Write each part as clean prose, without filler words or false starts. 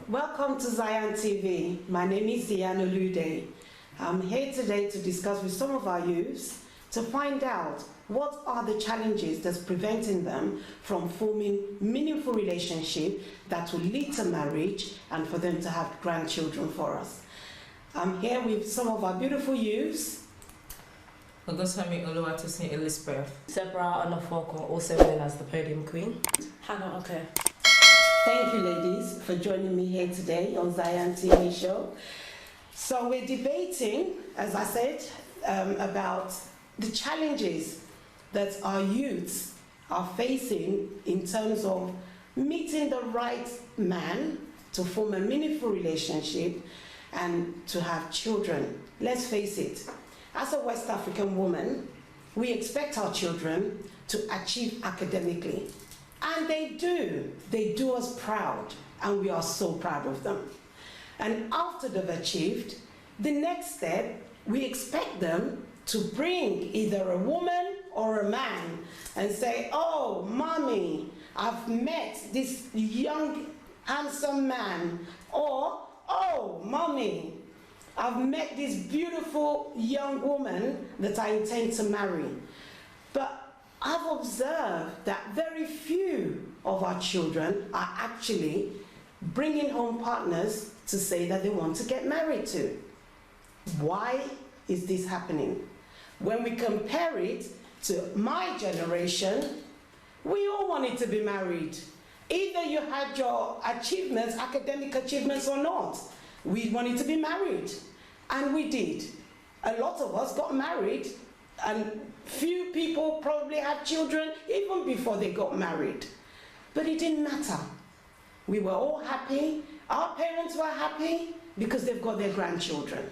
Welcome to Zion TV. My name is Diana Lude. I'm here today to discuss with some of our youths to find out what are the challenges that's preventing them from forming meaningful relationships that will lead to marriage and for them to have grandchildren for us. I'm here with some of our beautiful youths. Ogosami Oluwatosin Elizabeth. Deborah Onofoko, also known as the Podium Queen. Hannah, okay. Thank you, ladies, for joining me here today on Zion TV show. So we're debating, as I said, about the challenges that our youths are facing in terms of meeting the right man to form a meaningful relationship and to have children. Let's face it, as a West African woman, we expect our children to achieve academically. And they do us proud, and we are so proud of them. And after they've achieved, the next step, we expect them to bring either a woman or a man and say, oh, mommy, I've met this young, handsome man, or, oh, mommy, I've met this beautiful young woman that I intend to marry. But I've observed that very few of our children are actually bringing home partners to say that they want to get married to. Why is this happening? When we compare it to my generation, we all wanted to be married. Either you had your achievements, academic achievements or not, we wanted to be married. And we did. A lot of us got married, and few people probably had children even before they got married. But it didn't matter. We were all happy. Our parents were happy because they've got their grandchildren.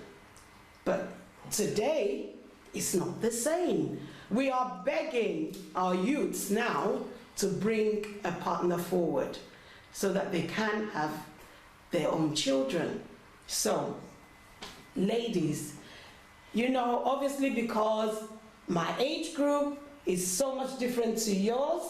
But today, it's not the same. We are begging our youths now to bring a partner forward so that they can have their own children. So, ladies, you know, obviously because my age group is so much different to yours,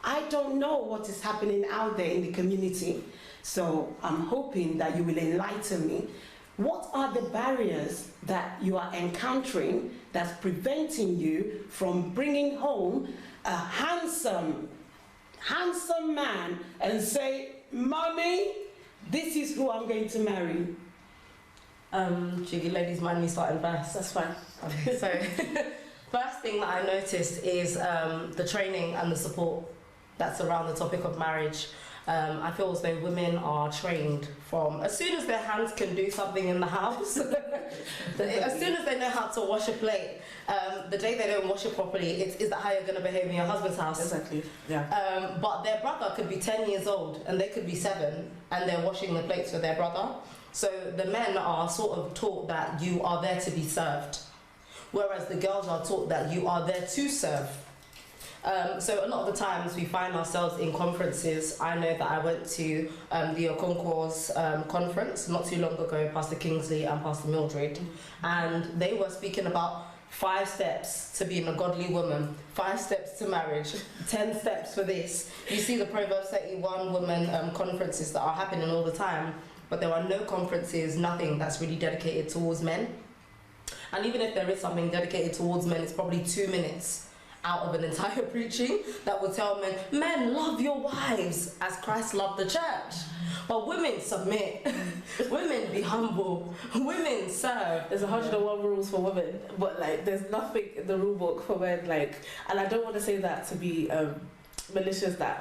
I don't know what is happening out there in the community. So I'm hoping that you will enlighten me. What are the barriers that you are encountering that's preventing you from bringing home a handsome man and say, mommy, this is who I'm going to marry? Jiggy, ladies, mind me starting first. That's fine. So, first thing that I noticed is the training and the support that's around the topic of marriage. I feel as though women are trained from as soon as their hands can do something in the house, as soon as they know how to wash a plate, the day they don't wash it properly, is that how you're going to behave in your husband's house? Exactly, yeah. But their brother could be 10 years old and they could be 7 and they're washing the plates for their brother. So the men are sort of taught that you are there to be served, whereas the girls are taught that you are there to serve. So a lot of the times we find ourselves in conferences. I know that I went to the Okonkwo's conference not too long ago, Pastor Kingsley and Pastor Mildred, and they were speaking about 5 steps to being a godly woman, 5 steps to marriage, 10 steps for this. You see the Proverbs 31 women conferences that are happening all the time, but there are no conferences, nothing that's really dedicated towards men. And even if there is something dedicated towards men, it's probably 2 minutes out of an entire preaching that will tell men, love your wives as Christ loved the church. But women submit, women be humble, women serve. There's 101 rules for women, but like there's nothing in the rule book for men. Like, and I don't want to say that to be malicious that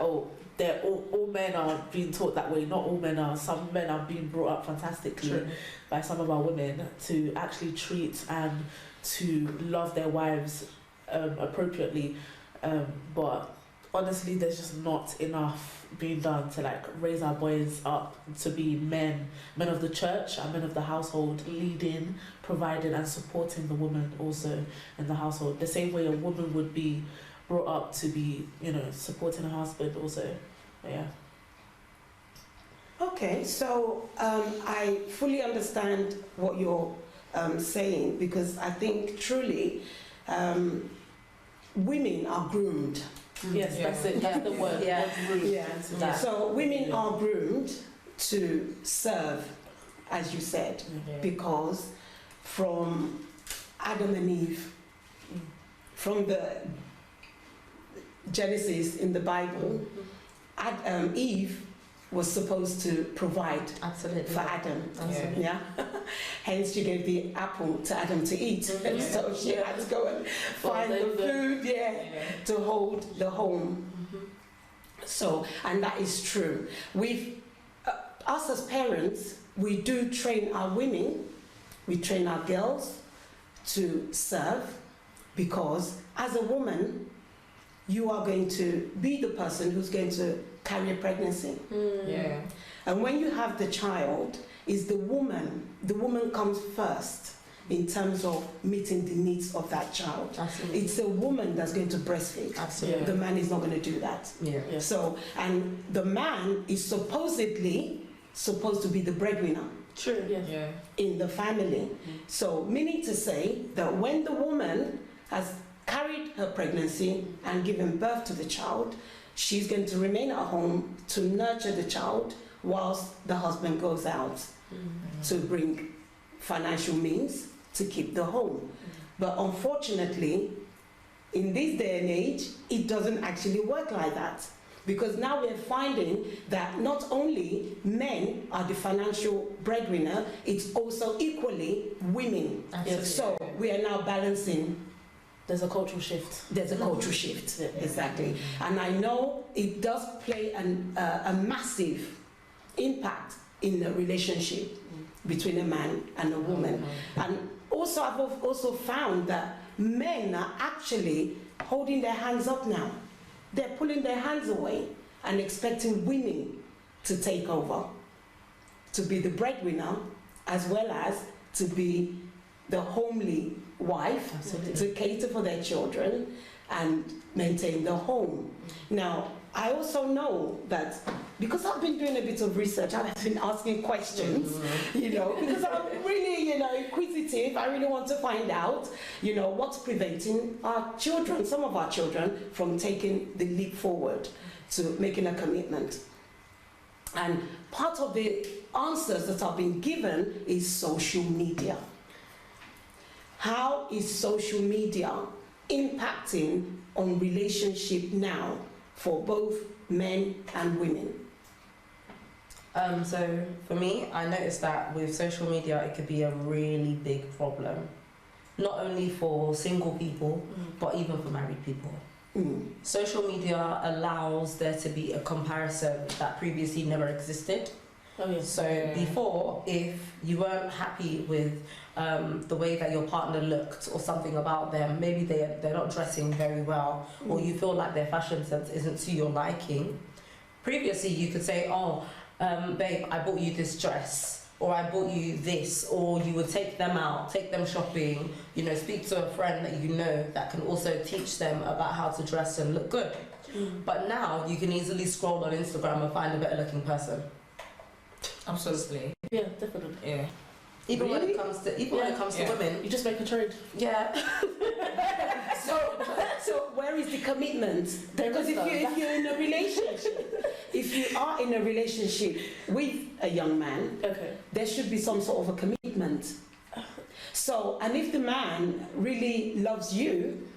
they're all men are being taught that way. Not all men are. Some men are being brought up fantastically by some of our women to actually treat and to love their wives appropriately. But honestly, there's just not enough being done to like raise our boys up to be men of the church and men of the household, leading, providing and supporting the woman also in the household. The same way a woman would be brought up to be, you know, supporting her husband also. Yeah. Okay, so I fully understand what you're saying, because I think truly women are groomed. Yes, that's it. That's the word. Yeah. So women are groomed to serve, as you said, because from Adam and Eve, from the Genesis in the Bible, Eve was supposed to provide for Adam. Absolutely. Yeah. Hence, she gave the apple to Adam to eat. So she had to go and find the food, to hold the home. So, and that is true. Us as parents, we do train our women, we train our girls to serve, because as a woman, you are going to be the person who's going to carry a pregnancy. And when you have the child, is the woman comes first in terms of meeting the needs of that child. Absolutely. It's a woman that's going to breastfeed. Absolutely. The man is not going to do that. So, and the man is supposedly supposed to be the breadwinner. True. In the family. So, meaning to say that when the woman has carried her pregnancy and given birth to the child, she's going to remain at home to nurture the child whilst the husband goes out to bring financial means to keep the home. But unfortunately, in this day and age, it doesn't actually work like that. Because now we're finding that not only men are the financial breadwinner, it's also equally women. Absolutely. So we are now balancing. There's a cultural shift. There's a cultural shift, exactly. And I know it does play a massive impact in the relationship between a man and a woman. And also, I've also found that men are actually holding their hands up now. They're pulling their hands away and expecting women to take over, to be the breadwinner, as well as to be the homely wife, to cater for their children and maintain the home. Now, I also know that because I've been doing a bit of research, I've been asking questions, because I'm really, inquisitive. I really want to find out, what's preventing our children, some of our children, from taking the leap forward to making a commitment. And part of the answers that have been given is social media. How is social media impacting on relationship now for both men and women? So for me, I noticed that with social media, it could be a really big problem. Not only for single people, but even for married people. Social media allows there to be a comparison that previously never existed. So before, if you weren't happy with the way that your partner looked or something about them, maybe they're not dressing very well, or you feel like their fashion sense isn't to your liking, previously you could say, babe, I bought you this dress, or I bought you this, or you would take them out, take them shopping, speak to a friend that you know that can also teach them about how to dress and look good. But now you can easily scroll on Instagram and find a better looking person. Absolutely. Yeah, definitely. Yeah. Even when it comes to women, You just make a trade. So where is the commitment? Because if you're in a relationship, if you are in a relationship with a young man, there should be some sort of a commitment. So, and if the man really loves you,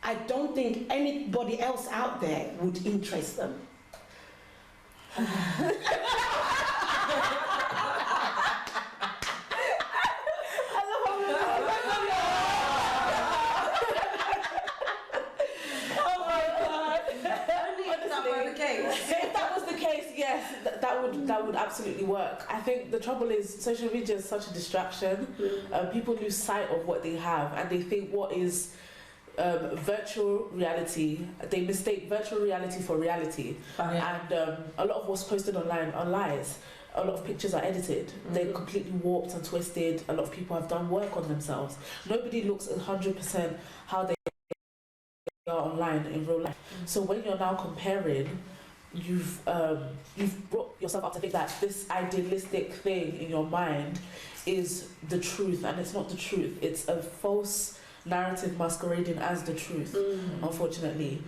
I don't think anybody else out there would interest them. That would absolutely work. I think the trouble is social media is such a distraction. People lose sight of what they have, and they think what is virtual reality. They mistake virtual reality for reality. And a lot of what's posted online are lies. A lot of pictures are edited. They're completely warped and twisted. A lot of people have done work on themselves. Nobody looks 100% how they are online in real life. So when you're now comparing, you've brought yourself up to think that this idealistic thing in your mind is the truth, and it's not the truth. It's a false narrative masquerading as the truth, unfortunately.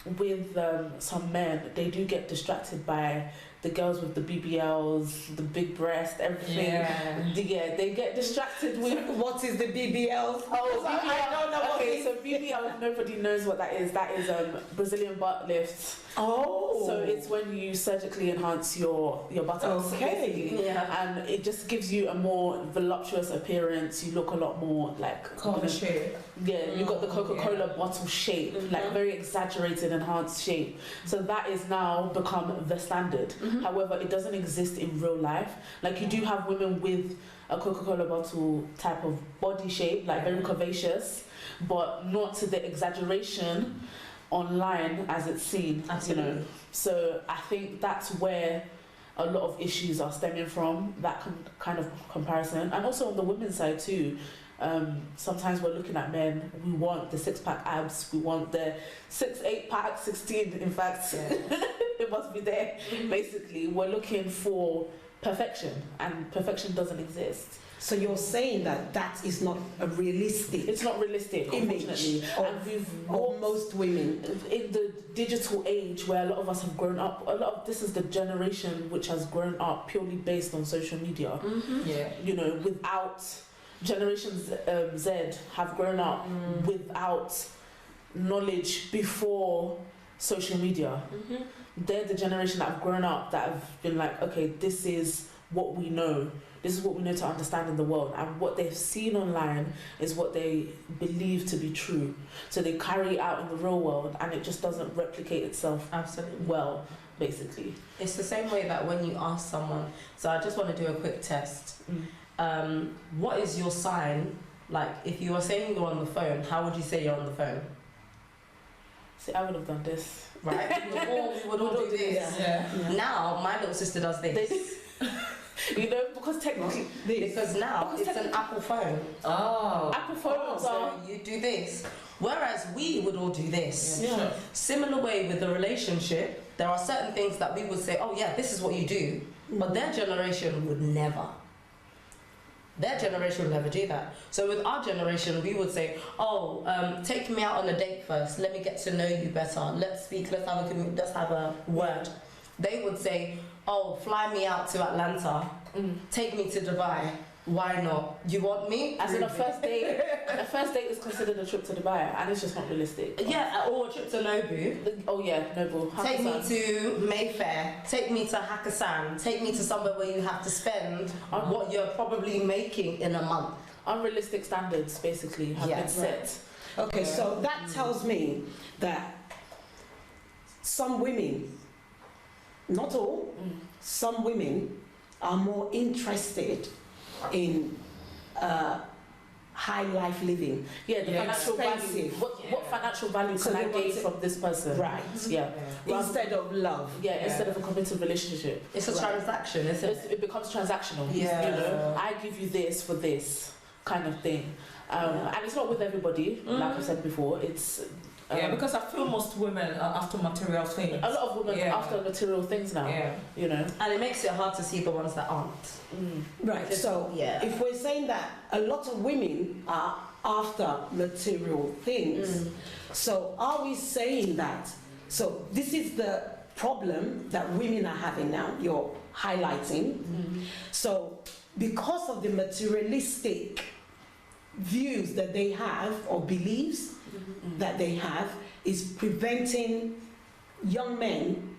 with some men, they do get distracted by the girls with the BBLs, the big breast, everything. Yeah, they get distracted with. What is the BBL? Oh, BBL. I don't know what Okay, it so BBL, nobody knows what that is. That is Brazilian butt lift. Oh. So it's when you surgically enhance your buttocks. Okay. Basically. Yeah. And it just gives you a more voluptuous appearance. You look a lot more like shape. yeah, you got the Coca-Cola bottle shape, like Mhm. very exaggerated, enhanced shape. So that is now become the standard. However, it doesn't exist in real life. Like you do have women with a Coca-Cola bottle type of body shape, like very curvaceous, but not to the exaggeration online as it's seen. Absolutely. You know. So I think that's where a lot of issues are stemming from, that kind of comparison, and also on the women's side too. Sometimes we're looking at men, we want the 6-pack abs, we want the 6, 8-pack, 16, in fact, it must be there. Basically, we're looking for perfection, and perfection doesn't exist. So you're saying that that is not a realistic It's not realistic, image unfortunately. And we've of most women. in the digital age where a lot of us have grown up, this is the generation which has grown up purely based on social media. Yeah. You know, without Generation Z have grown up without knowledge before social media. They're the generation that have grown up that have been like, okay, this is what we know. This is what we know to understand in the world. And what they've seen online is what they believe to be true. So they carry it out in the real world, and it just doesn't replicate itself Absolutely. well, basically. It's the same way that when you ask someone, so I just want to do a quick test. What is your sign? Like, if you were saying you're on the phone, how would you say you're on the phone? See, I would have done this. Right? We would all do this. Yeah. Now, my little sister does this. You know, because technically, Because now it's an Apple phone. Oh. Apple phones are. So you do this. Whereas we would all do this. Yeah. Sure. Similar way with the relationship, there are certain things that we would say, oh yeah, this is what you do. But their generation would never. Their generation would never do that. So with our generation, we would say, oh, take me out on a date first. Let me get to know you better. Let's speak. Let's have a word. They would say, oh, fly me out to Atlanta. Take me to Dubai. Why not? You want me? As in a first date. A first date is considered a trip to Dubai, and it's just not realistic. Yeah, or a trip to Nobu. Oh yeah, Noble. Take me to Mayfair. Take me to Hakkasan. Take me to somewhere where you have to spend what you're probably making in a month. Unrealistic standards, basically, have been Yes. set. Okay, so that tells me that some women, not all, some women are more interested in high life living. Yeah, the Yeah, financial value. expensive. What financial value So can I they want gain to- from this person? Right. Yeah. Instead of love. Yeah, instead of a committed relationship. It's a Right. transaction, isn't it? It becomes transactional. Yeah. You know, I give you this for this kind of thing. And it's not with everybody, like I said before. It's Yeah, because I feel most women are after material things. a lot of women Yeah. after material things now. Yeah. You know. And it makes it hard to see the ones that aren't. Right, Because- so yeah. if we're saying that a lot of women are after material things, so are we saying that, so this is the problem that women are having now, you're highlighting. So because of the materialistic views that they have or beliefs that they have is preventing young men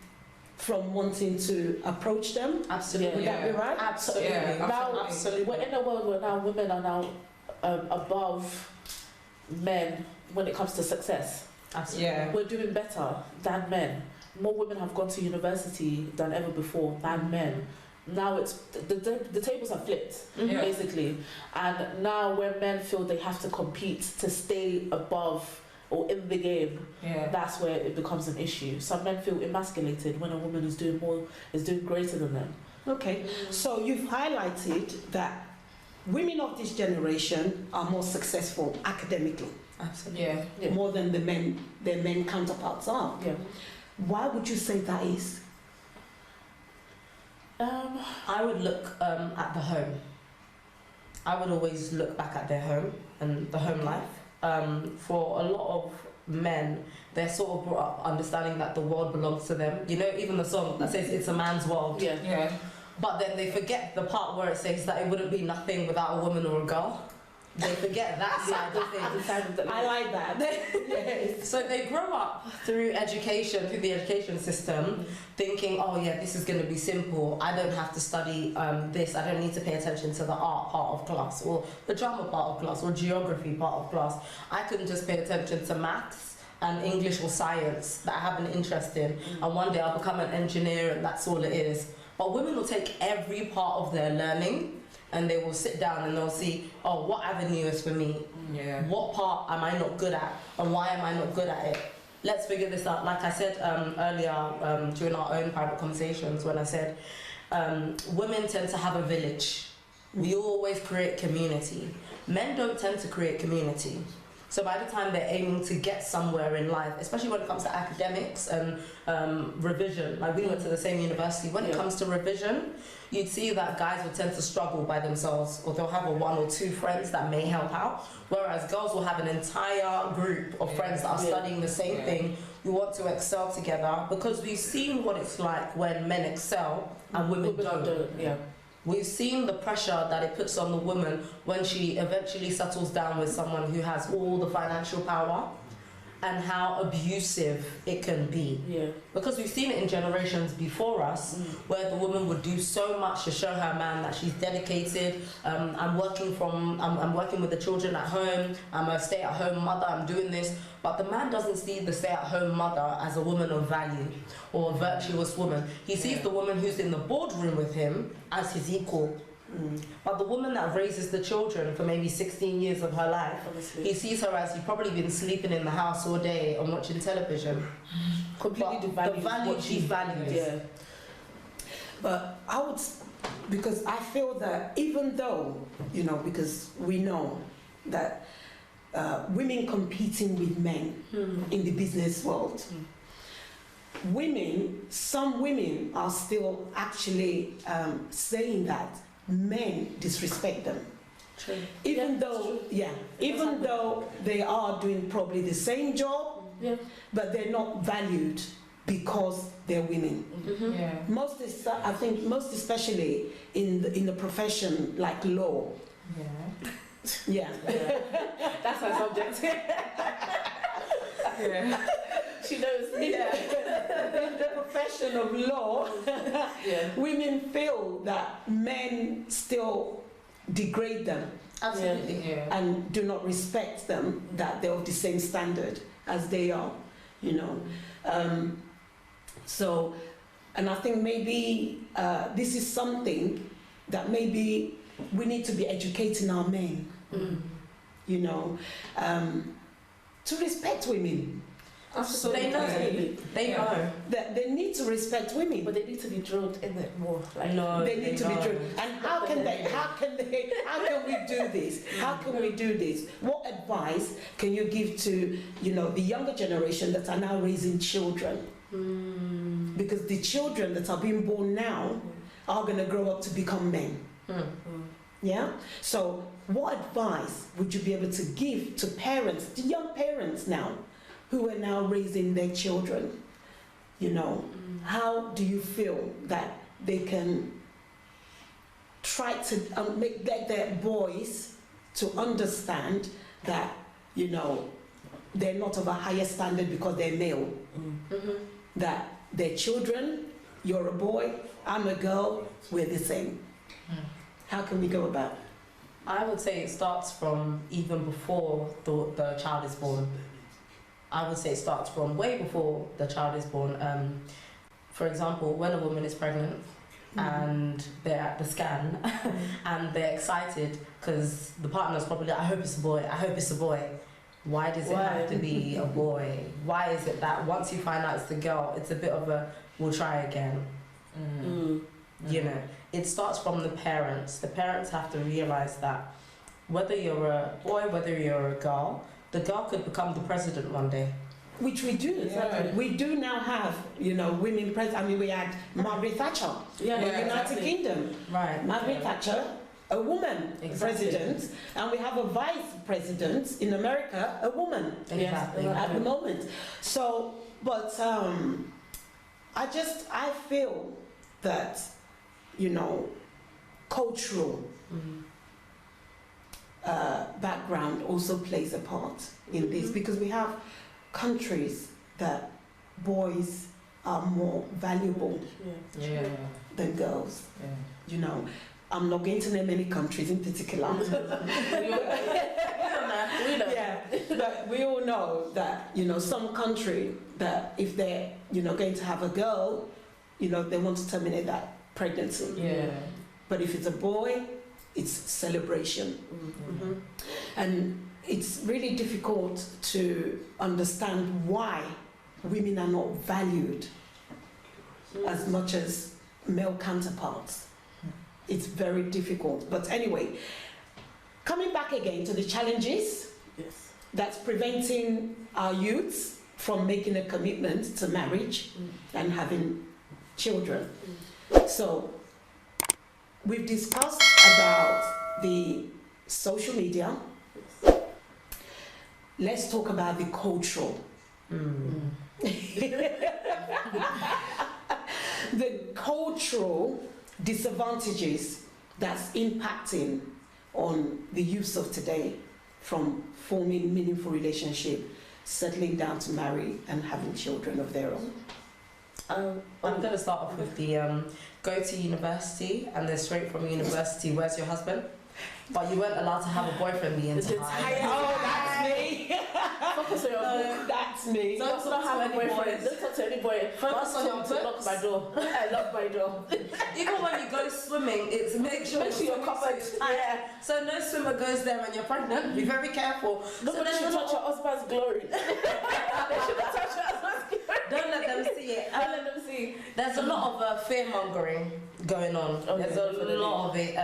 from wanting to approach them. Absolutely. Would that be right? Absolutely. Yeah, Now, absolutely. we're in a world where now women are now above men when it comes to success. Absolutely. Yeah. We're doing better than men. More women have gone to university than ever before than men. Now it's the tables have flipped Yeah. basically, and now where men feel they have to compete to stay above or in the game, Yeah. that's where it becomes an issue. Some men feel emasculated when a woman is doing greater than them. Okay, so you've highlighted that women of this generation are more successful academically, Absolutely. Yeah. Yeah. more than their men counterparts are. Yeah. Why would you say that is? I would look at the home. I would always look back at their home and the home life. for a lot of men, they're sort of brought up understanding that the world belongs to them. You know, even the song that says it's a man's world. Yeah. But then they forget the part where it says that it wouldn't be nothing without a woman or a girl. They forget that side of things. I like that. Yes. So they grow up through education, through the education system, thinking, oh yeah, this is going to be simple. I don't have to study this. I don't need to pay attention to the art part of class, or the drama part of class, or geography part of class. I can just pay attention to maths and English or science that I have an interest in, and one day I'll become an engineer, and that's all it is. But women will take every part of their learning and they will sit down and they'll see, oh, what avenue is for me? Yeah. What part am I not good at? And why am I not good at it? Let's figure this out. Like I said earlier during our own private conversations, when I said women tend to have a village. We always create community. Men don't tend to create community. So by the time they're aiming to get somewhere in life, especially when it comes to academics and revision, like we went to the same university, when it comes to revision, you'd see that guys will tend to struggle by themselves, or they'll have one or two friends that may help out, whereas girls will have an entire group of friends that are studying the same thing. We want to excel together because we've seen what it's like when men excel and women don't. Yeah. We've seen the pressure that it puts on the woman when she eventually settles down with someone who has all the financial power, and how abusive it can be. Yeah. Because we've seen it in generations before us, where the woman would do so much to show her man that she's dedicated. I'm working with the children at home. I'm a stay-at-home mother. I'm doing this. But the man doesn't see the stay-at-home mother as a woman of value or a virtuous woman. He sees the woman who's in the boardroom with him as his equal. But the woman that raises the children for maybe 16 years of her life, Honestly. he sees her as you've probably been sleeping in the house all day and watching television. Completely But the value she values. Yeah. But I would, because I feel that even though, because we know that women competing with men in the business world, some women are still actually saying that men disrespect them. True. Even though they are doing probably the same job, but they're not valued because they're women. Yeah. Most especially in the profession like law. Yeah. Yeah. That's her subject. Yeah. She knows. Yeah. In the profession of law, women feel that men still degrade them. Absolutely. Yeah. And do not respect them, that they're of the same standard as they are, So, and I think maybe this is something that maybe we need to be educating our men, to respect women. Absolutely. They know. That they need to respect women. But they need to be drilled in it more. They need to be drilled. And how can we do this? How can we do this? What advice can you give to, the younger generation that are now raising children? Because the children that are being born now are going to grow up to become men. Yeah? So what advice would you be able to give to parents, to young parents now, who are now raising their children? How do you feel that they can try to get their boys to understand that, they're not of a higher standard because they're male? That they're children, you're a boy, I'm a girl, we're the same. How can we go about it? I would say it starts from even before the child is born. I would say it starts from way before the child is born. For example, when a woman is pregnant and they're at the scan and they're excited because the partner's probably like, I hope it's a boy, I hope it's a boy. Why does it have to be a boy? Why is it that once you find out it's the girl, it's a bit of a, we'll try again? It starts from the parents. The parents have to realize that whether you're a boy, whether you're a girl, the girl could become the president one day. Which we do. Yeah. We do now have, women president. I mean, we had Margaret Thatcher in the United Kingdom. Right. Margaret Thatcher a woman president, and we have a vice president in America, a woman at the moment. So, but I feel that, you know, cultural background also plays a part in this, because we have countries that boys are more valuable than girls. You know, I'm not going to name any countries in particular. But we all know that, you know, some country that if they're, you know, going to have a girl, you know, they want to terminate that pregnancy. But if it's a boy, it's celebration. And it's really difficult to understand why women are not valued as much as male counterparts. It's very difficult. But anyway, coming back again to the challenges that's preventing our youths from making a commitment to marriage and having children. So we've discussed about the social media. Let's talk about the cultural. The cultural disadvantages that's impacting on the youth of today, from forming meaningful relationship, settling down to marry and having children of their own. I'm going to start off with the go to university, and then straight from university, where's your husband? But you weren't allowed to have a boyfriend the entire time. Oh, that's me. Focus on your book. That's me. So don't talk to any boyfriend. Don't talk to any boy. Focus on your books. Lock my door. I lock my door. Even when you go swimming, it's make sure you're covered. So no swimmer goes there when you're pregnant. Be very careful. Nobody should touch your husband's glory. They shouldn't touch your husband's glory. Don't let them see it. Don't let them see. There's a lot of fear mongering going on. There's a lot of it.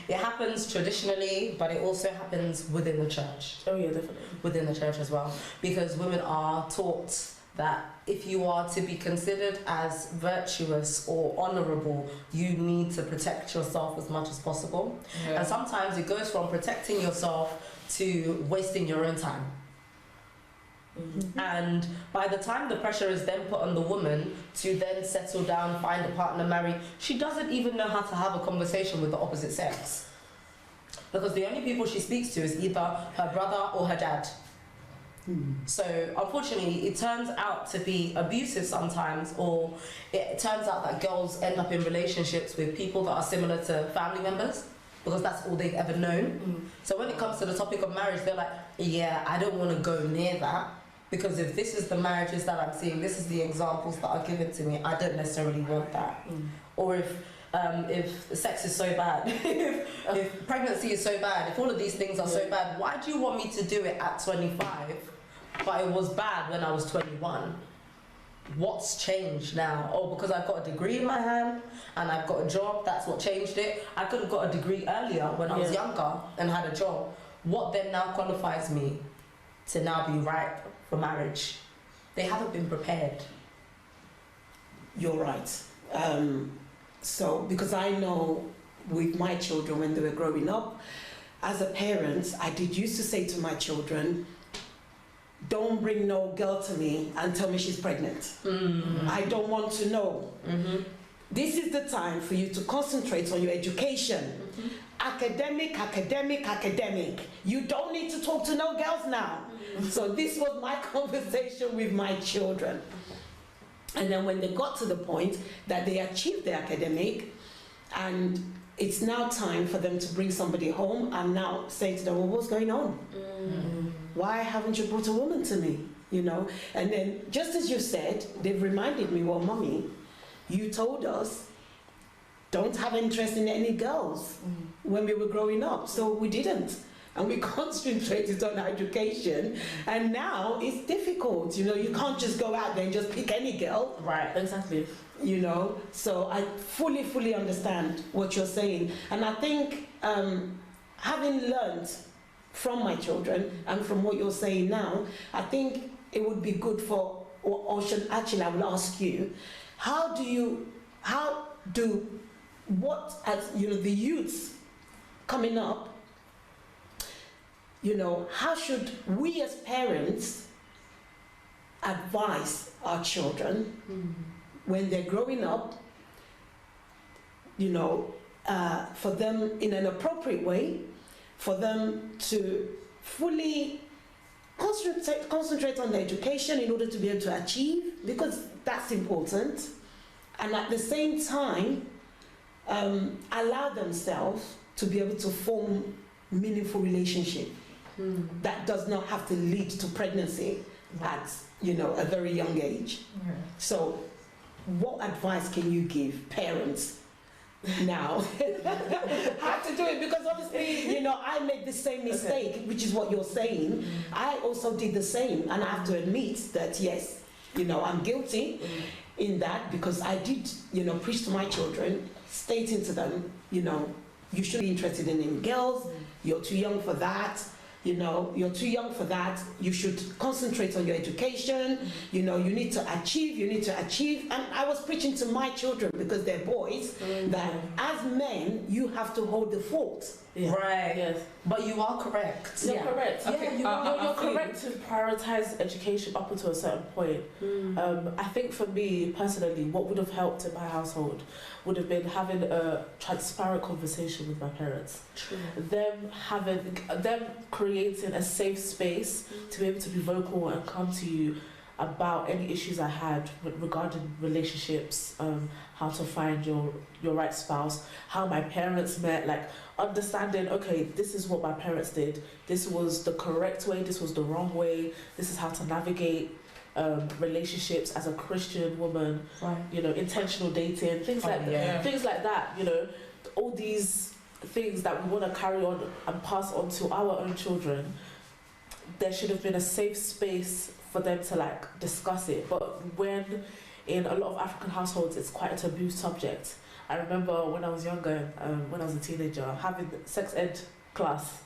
It happens traditionally, but it also happens within the church. Oh yeah, definitely. Within the church as well, because women are taught that if you are to be considered as virtuous or honourable, you need to protect yourself as much as possible. And sometimes it goes from protecting yourself to wasting your own time. And by the time the pressure is then put on the woman to then settle down, find a partner, marry, she doesn't even know how to have a conversation with the opposite sex. Because the only people she speaks to is either her brother or her dad. So unfortunately, it turns out to be abusive sometimes, or it turns out that girls end up in relationships with people that are similar to family members, because that's all they've ever known. So when it comes to the topic of marriage, they're like, yeah, I don't want to go near that, because if this is the marriages that I'm seeing, this is the examples that are given to me, I don't necessarily want that. Or if sex is so bad, if pregnancy is so bad, if all of these things are so bad, why do you want me to do it at 25, but it was bad when I was 21? What's changed now? Oh, because I've got a degree in my hand and I've got a job, that's what changed it. I could have got a degree earlier when I was younger and had a job. What then now qualifies me to now be ripe for marriage? They haven't been prepared. You're right. So, because I know with my children when they were growing up, as a parent, I did used to say to my children, don't bring no girl to me and tell me she's pregnant. I don't want to know. This is the time for you to concentrate on your education. Academic. You don't need to talk to no girls now. So this was my conversation with my children. And then when they got to the point that they achieved their academic and it's now time for them to bring somebody home, I'm now saying to them, well, what's going on? Why haven't you brought a woman to me? You know? And then just as you said, they've reminded me, well, Mommy, you told us don't have interest in any girls when we were growing up. So we didn't. And we concentrated on education, and now it's difficult. You know, you can't just go out there and just pick any girl. Right, exactly. You know, so I fully understand what you're saying. And I think having learned from my children and from what you're saying now, I think it would be good for, or should actually I will ask you, what as you know, the youths coming up, you know, how should we as parents advise our children when they're growing up, you know, for them in an appropriate way, for them to fully concentrate on their education in order to be able to achieve, because that's important, and at the same time allow themselves to be able to form meaningful relationship that does not have to lead to pregnancy at, you know, a very young age. So what advice can you give parents now how to do it? Because obviously, you know, I made the same mistake, which is what you're saying. I also did the same, and I have to admit that yes, you know, I'm guilty in that, because I did, you know, preach to my children, stating to them, you know, you should be interested in girls, you're too young for that. You know, you're too young for that. You should concentrate on your education. You know, you need to achieve. And I was preaching to my children, because they're boys, that as men, you have to hold the fort. Yeah. Right. Yes. But you are correct. You're correct. Okay. You're correct to prioritize education up until a certain point. I think for me personally, what would have helped in my household would have been having a transparent conversation with my parents. True. Them creating a safe space to be able to be vocal and come to you about any issues I had regarding relationships, how to find your right spouse, how my parents met, like understanding, okay, this is what my parents did, this was the correct way, this was the wrong way, this is how to navigate relationships as a Christian woman, right. You know, intentional dating, things like that, you know, all these things that we want to carry on and pass on to our own children. There should have been a safe space for them to like discuss it, but when in a lot of African households it's quite a taboo subject. I remember when I was younger, when I was a teenager, having sex ed class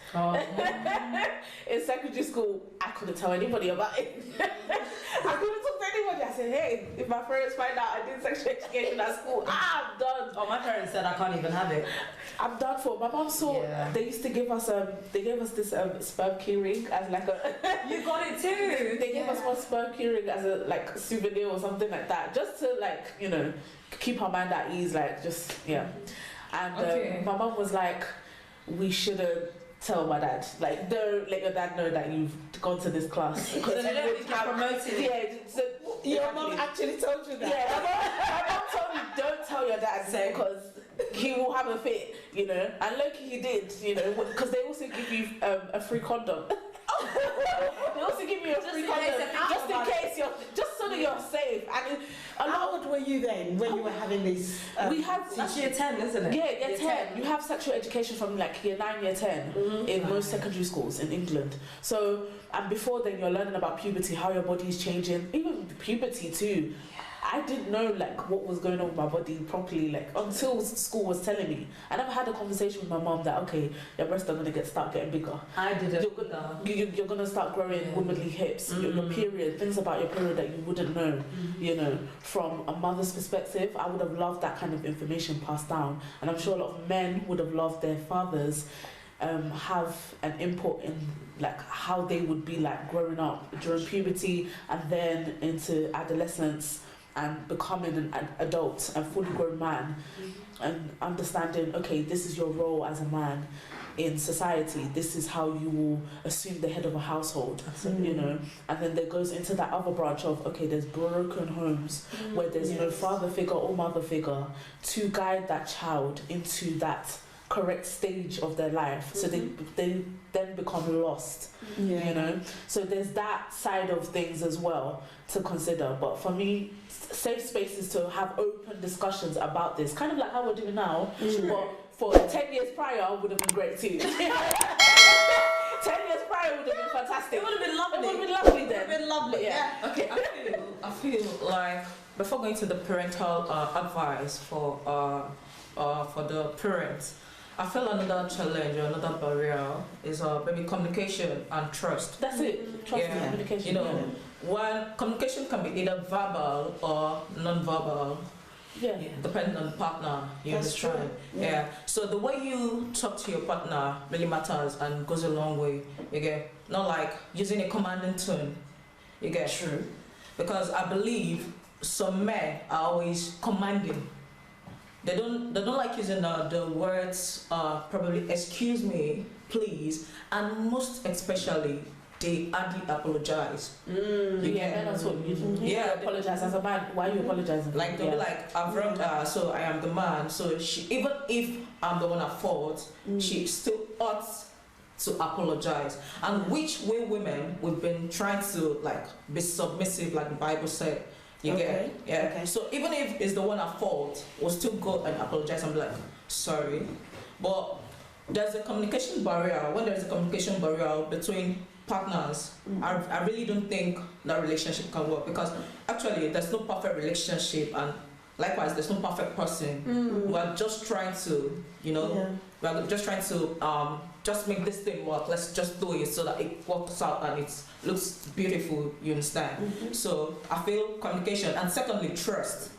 in secondary school. I couldn't tell anybody about it. I couldn't talk to anybody. I said, hey, if my parents find out I did sexual education at school, I'm done. Oh, my parents said I can't even have it. I'm done for. My mom saw, they used to give us they gave us this sperm key ring as like a you got it too. They gave us one sperm key ring as a like souvenir or something like that, just to like, you know, keep our mind at ease, like just and my mom was like, we shouldn't tell my dad, like don't let your dad know that you've gone to this class, because so promoted it. Yeah, so your mom actually told you that. Yeah, my mom told me don't tell your dad, because he will have a fit, you know, and Loki he did, you know, because they also give you a free condom. They also give you a free condom just in case just so that you're safe. And how old were you then when you were having this? We had that's year 10, isn't it? Yeah, year 10. You have sexual education from like year 9, year 10 in most secondary schools in England. So, and before then you're learning about puberty, how your body is changing, even puberty too. I didn't know like what was going on with my body properly, like until school was telling me. I never had a conversation with my mom that okay, your breasts are gonna start getting bigger. I didn't. You're gonna start growing womanly hips. Your period, things about your period that you wouldn't know. You know, from a mother's perspective, I would have loved that kind of information passed down, and I'm sure a lot of men would have loved their fathers have an input in like how they would be like growing up during puberty and then into adolescence and becoming an adult, a fully grown man, and understanding, okay, this is your role as a man in society, this is how you will assume the head of a household, you know, and then there goes into that other branch of, okay, there's broken homes where there's no father figure or mother figure to guide that child into that correct stage of their life, so they then become lost, you know, so there's that side of things as well to consider. But for me, safe spaces to have open discussions about this, kind of like how we're doing now, but for 10 years prior would have been great too. 10 years prior would have been fantastic. It would have been lovely. It would have been lovely then. It would have been lovely, yeah. Okay, I feel like before going to the parental advice for the parents, I feel another challenge or another barrier is maybe communication and trust. That's it. Trust and communication. You know, while communication can be either verbal or non-verbal, Yeah. depending on the partner, you That's true. understand? Yeah. Yeah. So the way you talk to your partner really matters and goes a long way. You get, not like using a commanding tone. You get. True. Because I believe some men are always commanding. They don't like using the words probably excuse me, please, and most especially they hardly apologize. You Yeah, get. men are so Yeah. apologize as a man. Why are you apologizing? Like they'll be like, I've wronged her, so I am the man. So she, even if I'm the one at fault, she still ought to apologize. And which way women we've been trying to like be submissive, like the Bible said. You Okay. get, yeah. Okay. So even if it's the one at fault, we'll still go and apologize and be like, sorry. But there's a communication barrier. When there's a communication barrier between partners, I really don't think that relationship can work, because actually there's no perfect relationship, and likewise there's no perfect person. We're just trying to, you know, we're just trying to just make this thing work. Let's just do it so that it works out and it looks beautiful, you understand? So I feel communication, and secondly trust.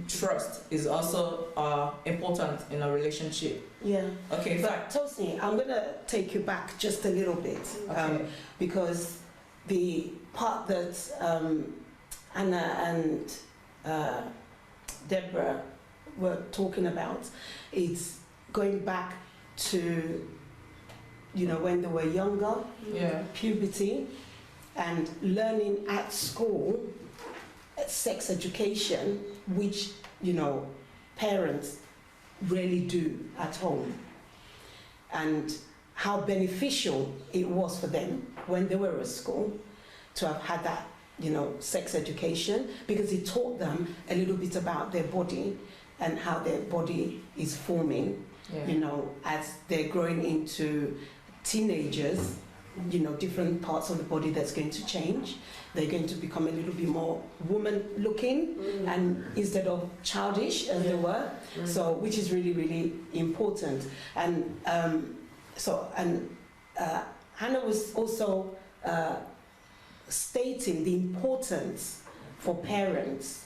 Trust is also important in a relationship. Yeah. Okay, But Tosin, I'm going to take you back just a little bit, Okay. because the part that Anna and Deborah were talking about is going back to, you know, when they were younger, yeah. puberty, and learning at school sex education, which, you know, parents really do at home, and how beneficial it was for them when they were at school to have had that, you know, sex education, because it taught them a little bit about their body and how their body is forming, you know, as they're growing into teenagers, you know, different parts of the body that's going to change. They're going to become a little bit more woman looking and instead of childish as they were. So, which is really, really important. And Hannah was also stating the importance for parents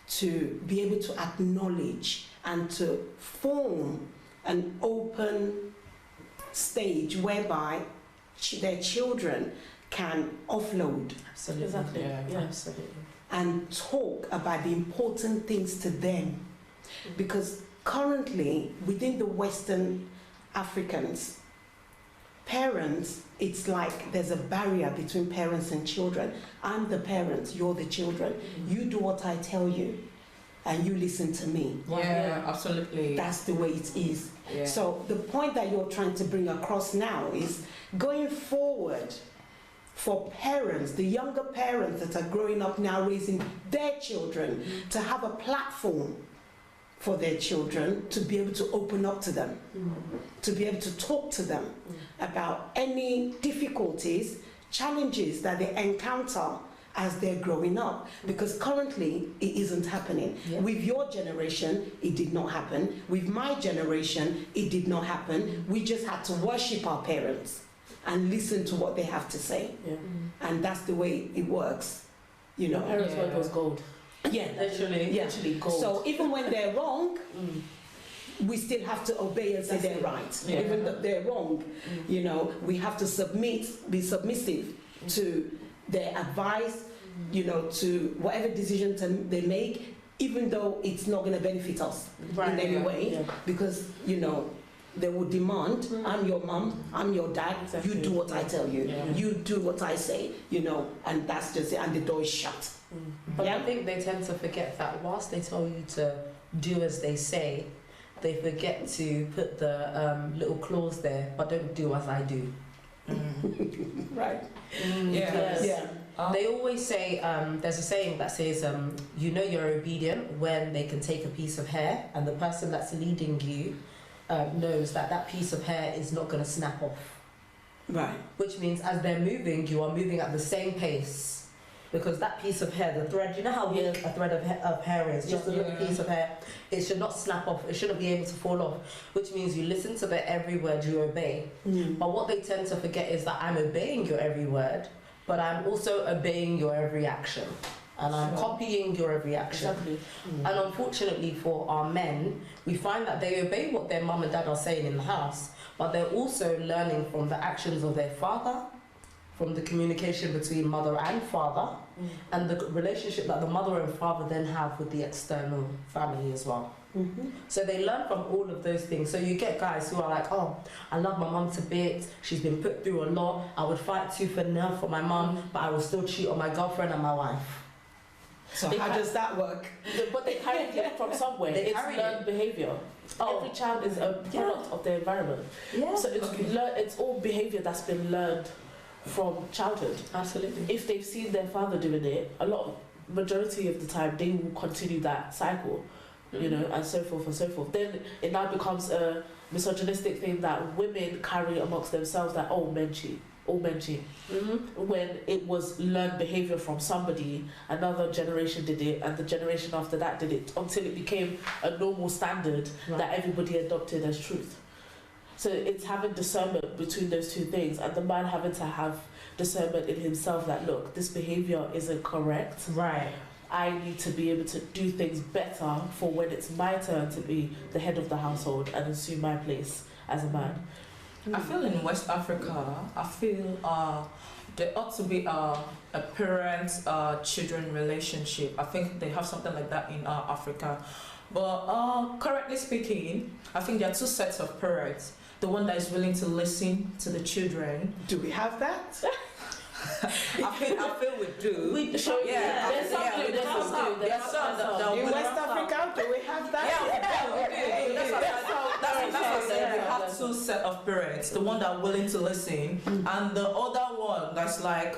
to be able to acknowledge and to form an open stage whereby their children can offload. Absolutely. Exactly. Yeah. Yeah. Absolutely. And talk about the important things to them. Because currently, within the Western Africans, parents, it's like there's a barrier between parents and children. I'm the parent, you're the children. You do what I tell you, and you listen to me. Yeah, absolutely. That's the way it is. Yeah. So the point that you're trying to bring across now is going forward for parents, the younger parents that are growing up now raising their children, to have a platform for their children to be able to open up to them, to be able to talk to them about any difficulties, challenges that they encounter as they're growing up, because currently it isn't happening. With your generation, it did not happen. With my generation, it did not happen. We just had to worship our parents and listen to what they have to say. And that's the way it works, you know. Parents' word was gold. Yeah, Literally. yeah. Literally gold. So even when they're wrong, we still have to obey and say they're right. Yeah. Even though they're wrong, you know, we have to be submissive to their advice, you know, to whatever decision they make, even though it's not going to benefit us in any way, because, you know, they would demand, I'm your mum, I'm your dad, Exactly. you do what I tell you, Yeah. you do what I say, you know, and that's just it, and the door is shut. But Yeah. I think they tend to forget that whilst they tell you to do as they say, they forget to put the little clause there, but don't do as I do. Right. Yes. Yeah. They always say, there's a saying that says, you know you're obedient when they can take a piece of hair, and the person that's leading you knows that that piece of hair is not going to snap off. Right. Which means as they're moving, you are moving at the same pace. Because that piece of hair, the thread, you know how weak a thread of hair is, just a little piece of hair, it should not snap off, it shouldn't be able to fall off, which means you listen to their every word, you obey. But what they tend to forget is that I'm obeying your every word, but I'm also obeying your every action. and I'm copying your every action. Exactly. And unfortunately for our men, we find that they obey what their mum and dad are saying in the house, but they're also learning from the actions of their father, from the communication between mother and father, and the relationship that the mother and father then have with the external family as well. So they learn from all of those things. So you get guys who are like, oh, I love my mum to bits, she's been put through a lot, I would fight tooth and nail for my mum, but I will still cheat on my girlfriend and my wife. So how does that work? But they carried it from somewhere. They It's carried learned behaviour. Every child is a product of their environment. Yeah. So it's all behaviour that's been learned from childhood. Absolutely. If they've seen their father doing it, majority of the time they will continue that cycle, you know, and so forth and so forth. Then it now becomes a misogynistic thing that women carry amongst themselves, that all men cheat. When it was learned behaviour from somebody, another generation did it, and the generation after that did it, until it became a normal standard that everybody adopted as truth. So it's having discernment between those two things, and the man having to have discernment in himself that, look, this behaviour isn't correct. Right. I need to be able to do things better for when it's my turn to be the head of the household and assume my place as a man. I feel in West Africa, there ought to be a parent-children relationship. I think they have something like that in Africa. But currently speaking, I think there are two sets of parents. The one that is willing to listen to the children. Do we have that? I feel we do. There's some do. In West Africa, do we have that? Yeah, we do. That's what I said. We have two set of parents. The one that are willing to listen, and the other one that's like,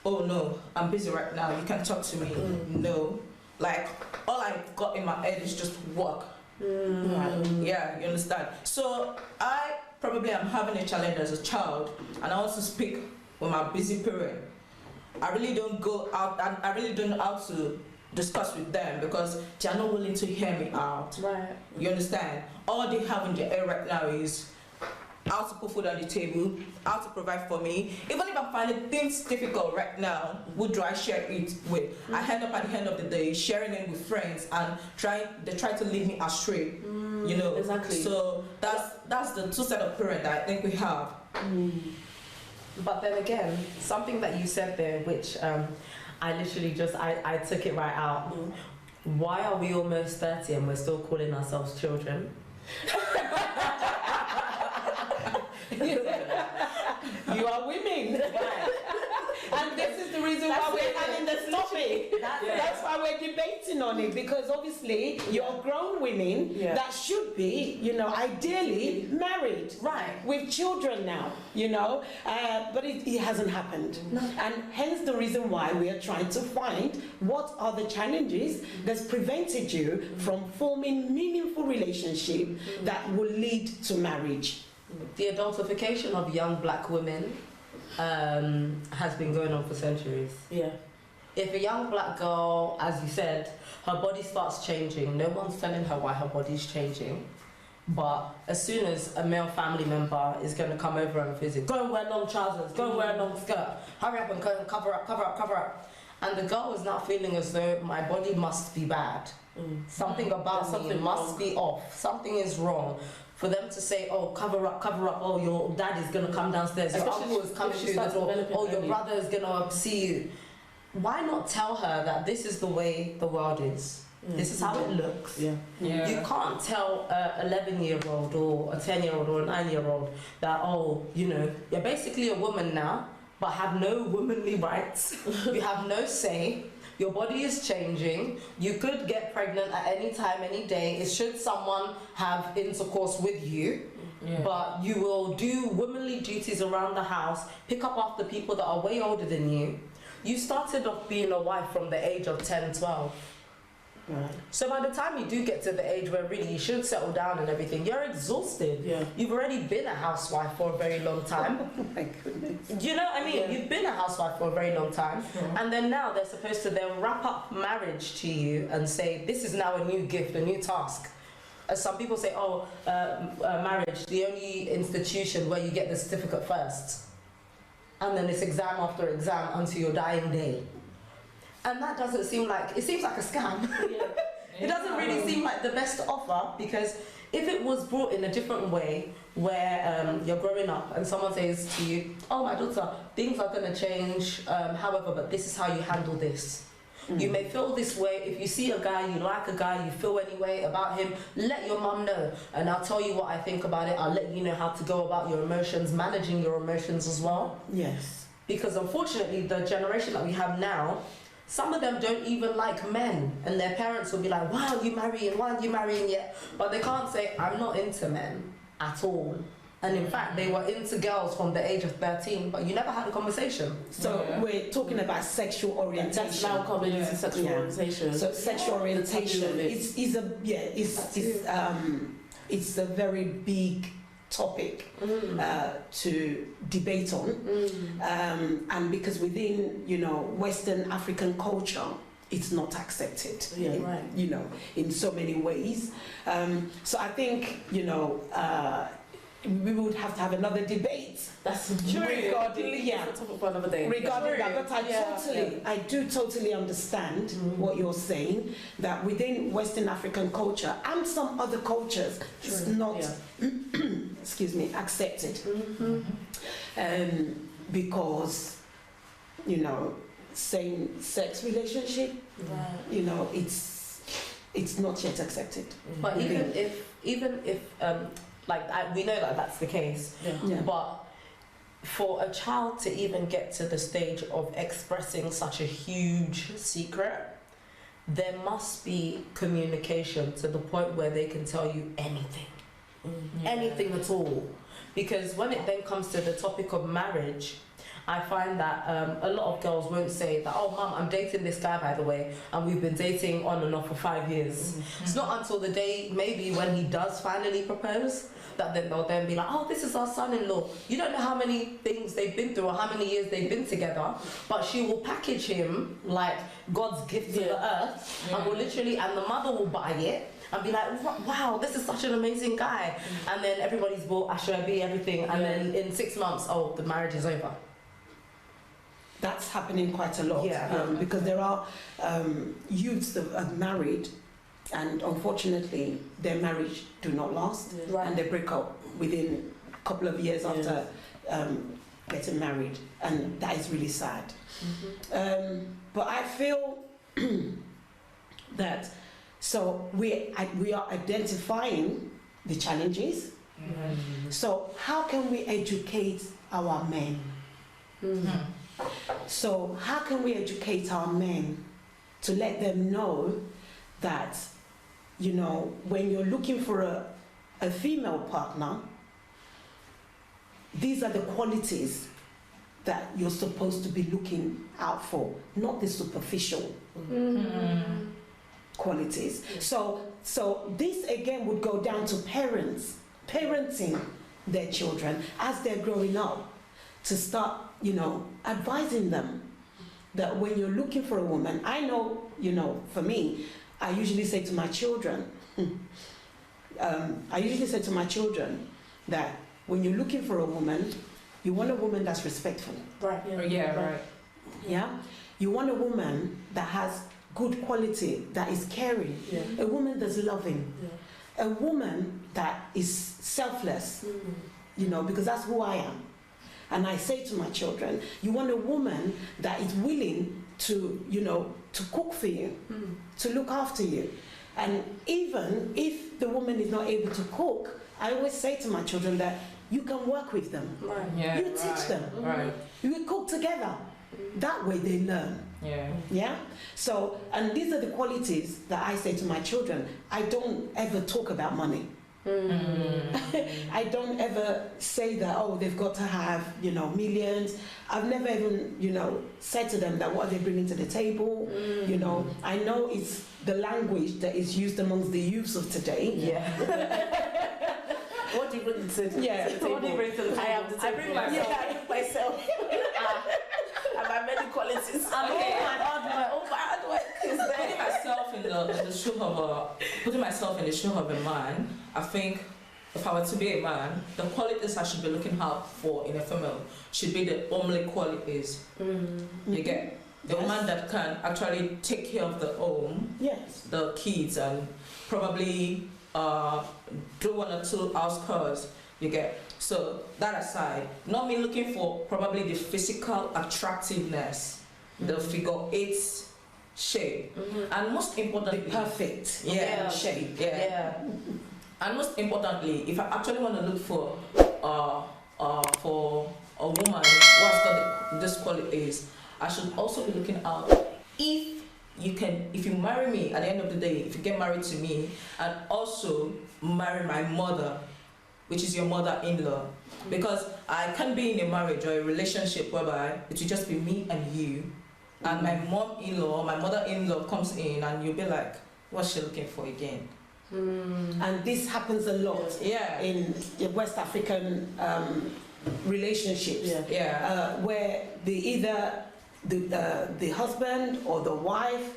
oh no, I'm busy right now, you can't talk to me. No. Like, all I've got in my head is just work. Yeah, you understand? So I probably am having a challenge as a child, and I also speak with my busy parent. I really don't go out, and I really don't know how to discuss with them because they are not willing to hear me out. Right. You understand? All they have in their head right now is how to put food on the table, how to provide for me. Even if I'm finding things difficult right now, who do I share it with? I end up at the end of the day sharing it with friends, and they try to lead me astray. You know. Exactly. So that's the two set of parents that I think we have. But then again, something that you said there, which I literally I took it right out. Why are we almost 30 and we're still calling ourselves children? You are women. And this is the reason why we're having this topic. That's why we're debating on it, because obviously you're grown women that should be, you know, ideally married, with children now, you know, but it hasn't happened. And hence the reason why we are trying to find what are the challenges that's prevented you from forming meaningful relationship that will lead to marriage. The adultification of young black women has been going on for centuries. Yeah. If a young black girl, as you said, her body starts changing, no one's telling her why her body's changing. But as soon as a male family member is going to come over and visit, go and wear long trousers, go and wear a long skirt, hurry up and cover up. And the girl is now feeling as though my body must be bad. Something about me must be off. Something is wrong. For them to say, oh, cover up, oh, your dad is going to come downstairs, your uncle is coming through the door, oh, your brother is going to see you. Why not tell her that this is the way the world is? This is how it looks. You can't tell an 11-year-old or a 10-year-old or a 9-year-old that, oh, you know, you're basically a woman now, but have no womanly rights. You have no say. Your body is changing. You could get pregnant at any time, any day. It should someone have intercourse with you. But you will do womanly duties around the house, pick up after people that are way older than you. You started off being a wife from the age of 10, 12. So by the time you do get to the age where really you should settle down and everything, you're exhausted. You've already been a housewife for a very long time. Oh my goodness. You know what I mean? You've been a housewife for a very long time. And then now they're supposed to then wrap up marriage to you and say, this is now a new gift, a new task. As some people say, oh, marriage, the only institution where you get the certificate first. And then it's exam after exam until your dying day. And that doesn't seem like, it seems like a scam. It doesn't really seem like the best offer, because if it was brought in a different way, where you're growing up and someone says to you, oh, my daughter, things are going to change, however, but this is how you handle this. You may feel this way. If you see a guy, you like a guy, you feel any way about him, let your mum know. And I'll tell you what I think about it. I'll let you know how to go about your emotions, managing your emotions as well. Yes. Because unfortunately, the generation that we have now, some of them don't even like men. And their parents will be like, why are you marrying? Why aren't you marrying yet? But they can't say, I'm not into men at all. And in fact, they were into girls from the age of 13, but you never had a conversation. So we're talking about sexual orientation. That's now coming into sexual orientation. So sexual orientation it's a very big topic to debate on, and because within Western African culture, it's not accepted, in so many ways. So I think we would have to have another debate. That's true. Regarding topic for another day. Regarding that, but I do totally understand what you're saying, that within Western African culture and some other cultures, it's not, excuse me, accepted. Because, same-sex relationship, it's not yet accepted. But even if we know that that's the case, but for a child to even get to the stage of expressing such a huge secret, there must be communication to the point where they can tell you anything, anything at all. Because when it then comes to the topic of marriage, I find that a lot of girls won't say that, oh, mum, I'm dating this guy, by the way, and we've been dating on and off for 5 years. It's not until the day, maybe, when he does finally propose, that then they'll then be like, oh, this is our son-in-law. You don't know how many things they've been through or how many years they've been together, but she will package him like God's gift to the earth, and will literally, and the mother will buy it, and be like, wow, this is such an amazing guy. And then everybody's bought Ashobi, everything, and then in 6 months, oh, the marriage is over. That's happening quite a lot, because there are youths that are married, and unfortunately their marriage do not last, and they break up within a couple of years after getting married, and that is really sad. But I feel that we are identifying the challenges. So how can we educate our men? So how can we educate our men to let them know that, when you're looking for a female partner, these are the qualities that you're supposed to be looking out for, not the superficial qualities. So this again would go down to parenting their children as they're growing up, to start, advising them that when you're looking for a woman, I know, for me, I usually say to my children, that when you're looking for a woman, you want a woman that's respectful. Right. Yeah? You want a woman that has good quality, that is caring, a woman that's loving, a woman that is selfless, because that's who I am. And I say to my children, you want a woman that is willing to, to cook for you, to look after you. And even if the woman is not able to cook, I always say to my children that you can work with them. You teach them. You cook together. That way they learn. Yeah? So, and these are the qualities that I say to my children. I don't ever talk about money. I don't ever say that, oh, they've got to have, millions. I've never even, said to them that what are they bringing to the table. I know it's the language that is used amongst the youths of today. What do you bring to the table? What do you bring to the table? I am the table. I bring myself. I bring myself. And my many qualities. Putting myself in the shoe of a man, I think if I were to be a man, the qualities I should be looking out for in a female should be the only qualities. You get? The Yes. woman that can actually take care of the home, Yes. the kids, and probably do one or two house chores. You get. So that aside, not me looking for probably the physical attractiveness, the figure 8 shape, and most The importantly, perfect Yeah. shape. yeah. And most importantly, if I actually want to look for a woman who has got this qualities, I should also be looking out if you marry me at the end of the day, if you get married to me and also marry my mother, which is your mother-in-law, because I can't be in a marriage or a relationship whereby it will just be me and you, and my mom-in-law, my mother-in-law comes in and you'll be like, what's she looking for again? And this happens a lot Yeah. in the West African relationships, where either the husband or the wife